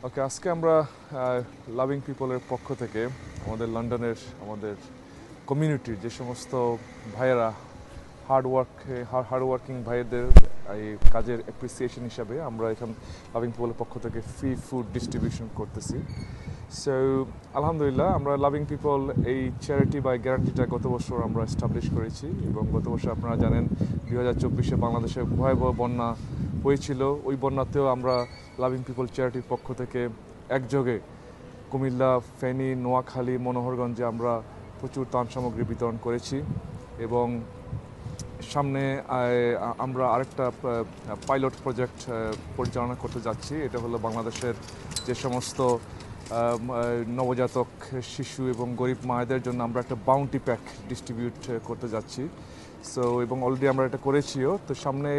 ওকে, আজকে আমরা লাভিং পিপলের পক্ষ থেকে আমাদের লন্ডনের আমাদের কমিউনিটির যে সমস্ত ভাইয়েরা হার্ড ওয়ার্কিং ভাইদের এই কাজের অ্যাপ্রিসিয়েশন হিসাবে আমরা এখান লাভিং পিপলের পক্ষ থেকে ফ্রি ফুড ডিস্ট্রিবিউশন করতেছি। সো আলহামদুলিল্লাহ, আমরা লাভিং পিপল এই চ্যারিটি বা গ্যারান্টিটা গত বছর আমরা এস্টাবলিশ করেছি এবং গত বছর আপনারা জানেন 2024-এ বাংলাদেশে ভয়াবহ বন্যা হয়েছিল। ওই বন্যাতেও আমরা লাভিং পিপল চ্যারিটির পক্ষ থেকে একযোগে কুমিল্লা, ফেনী, নোয়াখালী, মনোহরগঞ্জে আমরা প্রচুর ত্রাণ সামগ্রী বিতরণ করেছি এবং সামনে আমরা আরেকটা পাইলট প্রজেক্ট পরিচালনা করতে যাচ্ছি। এটা হলো বাংলাদেশের যে সমস্ত নবজাতক শিশু এবং গরিব মায়েদের জন্য আমরা একটা বাউন্টি প্যাক ডিস্ট্রিবিউট করতে যাচ্ছি। সো এবং অলরেডি আমরা এটা করেছিও। তো সামনে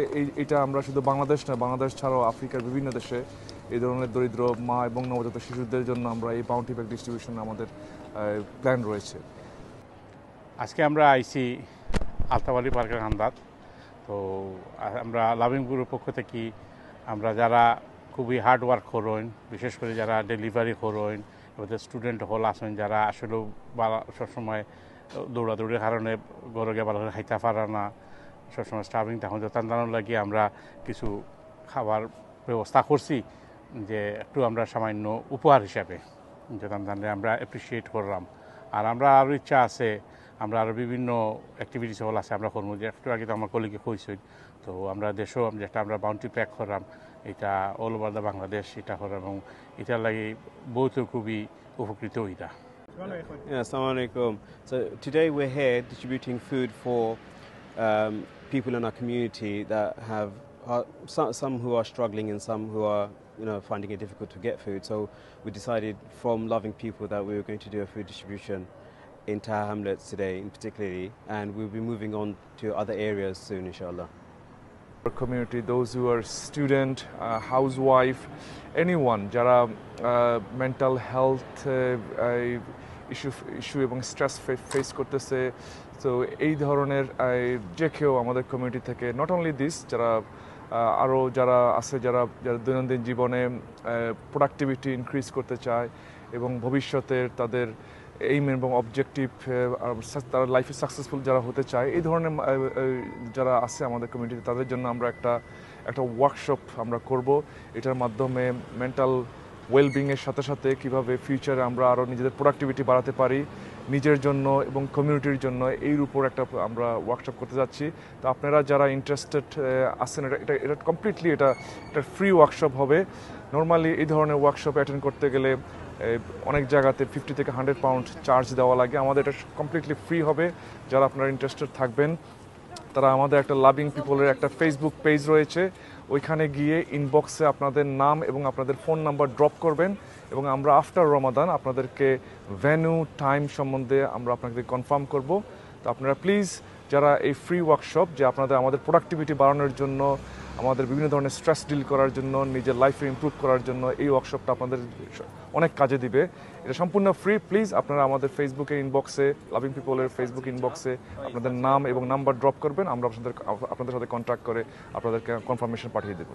এইটা আমরা শুধু বাংলাদেশ না, বাংলাদেশ ছাড়াও আফ্রিকার বিভিন্ন দেশে এই ধরনের দরিদ্র মা এবং নবজাতক শিশুদের জন্য আমরা এই বাউন্টি প্যাক ডিস্ট্রিবিউশন আমাদের প্ল্যান রয়েছে। আজকে আমরা আইসি আলতাবাড়ি পার্কের আন্দাজ। তো আমরা লাভিং গ্রুপের পক্ষ থেকে আমরা যারা খুবই হার্ড ওয়ার্ক করেন, বিশেষ করে যারা ডেলিভারি করেন, এবার স্টুডেন্ট হল আছেন যারা আসলে সবসময় দৌড়াদৌড়ির কারণে গড়ে গিয়ে ভালো করে খাইতে পারে না, সবসময় স্টাফিং তখন তার লাগিয়ে আমরা কিছু খাবার ব্যবস্থা করছি, যে একটু আমরা সামান্য উপহার হিসাবে যে আমরা অ্যাপ্রিসিয়েট করলাম। আর আমরা আরও ইচ্ছা আছে, আমরা আরও বিভিন্ন অ্যাক্টিভিটিস হল আছে আমরা করবো, যে একটু আগে তো আমার কলিগে কইসই। তো আমরা দেশেও যেটা আমরা বাউন্টি প্যাক করলাম, এটা অল ওভার দ্য বাংলাদেশ এটা করলাম এবং এটার লাগে বহুত খুবই উপকৃত হইতা। Yeah, assalamu alaikum. So today we're here distributing food for people in our community that have some who are struggling and some who are finding it difficult to get food. So we decided from loving people that we were going to do a food distribution in Tower Hamlets today in particularly, and we'll be moving on to other areas soon inshallah. Community, those who are student, housewife, anyone যারা mental health issue এবং stress face করতেছে, তো এই ধরনের যে কেউ আমাদের community থেকে, নট অনলি দিস, যারা আরও যারা আছে যারা দৈনন্দিন জীবনে প্রোডাক্টিভিটি ইনক্রিজ করতে চায় এবং ভবিষ্যতের তাদের এইম এবং অবজেক্টিভ তারা লাইফে সাকসেসফুল যারা হতে চায়, এই ধরনের যারা আছে আমাদের কমিউনিটিতে, তাদের জন্য আমরা একটা ওয়ার্কশপ আমরা করব। এটার মাধ্যমে মেন্টাল ওয়েলবিংয়ের সাথে সাথে কীভাবে ফিউচারে আমরা আরও নিজেদের প্রোডাক্টিভিটি বাড়াতে পারি নিজের জন্য এবং কমিউনিটির জন্য, এর উপর একটা আমরা ওয়ার্কশপ করতে যাচ্ছি। তো আপনারা যারা ইন্টারেস্টেড আছেন, এটা কমপ্লিটলি এটা ফ্রি ওয়ার্কশপ হবে। নর্মালি এই ধরনের ওয়ার্কশপ অ্যাটেন্ড করতে গেলে অনেক জায়গাতে 50 থেকে 100 পাউন্ড চার্জ দেওয়া লাগে। আমাদের এটা কমপ্লিটলি ফ্রি হবে। যারা আপনারা ইন্টারেস্টেড থাকবেন তারা আমাদের একটা লাভিং পিপলের একটা ফেসবুক পেজ রয়েছে, ওইখানে গিয়ে ইনবক্সে আপনাদের নাম এবং আপনাদের ফোন নাম্বার ড্রপ করবেন এবং আমরা আফটার রমাদান আপনাদেরকে ভেন্যু টাইম সম্বন্ধে আমরা আপনাদের কনফার্ম করব। তো আপনারা প্লিজ যারা এই ফ্রি ওয়ার্কশপ, যে আপনাদের আমাদের প্রোডাক্টিভিটি বাড়ানোর জন্য, আমাদের বিভিন্ন ধরনের স্ট্রেস ডিল করার জন্য, নিজের লাইফে ইমপ্রুভ করার জন্য এই ওয়ার্কশপটা আপনাদের অনেক কাজে দিবে। এটা সম্পূর্ণ ফ্রি। প্লিজ আপনারা আমাদের ফেসবুকে ইনবক্সে, লাভিং পিপলের ফেসবুক ইনবক্সে আপনাদের নাম এবং নাম্বার ড্রপ করবেন, আমরা আপনাদের সাথে কন্ট্যাক্ট করে আপনাদেরকে কনফার্মেশন পাঠিয়ে দেবো।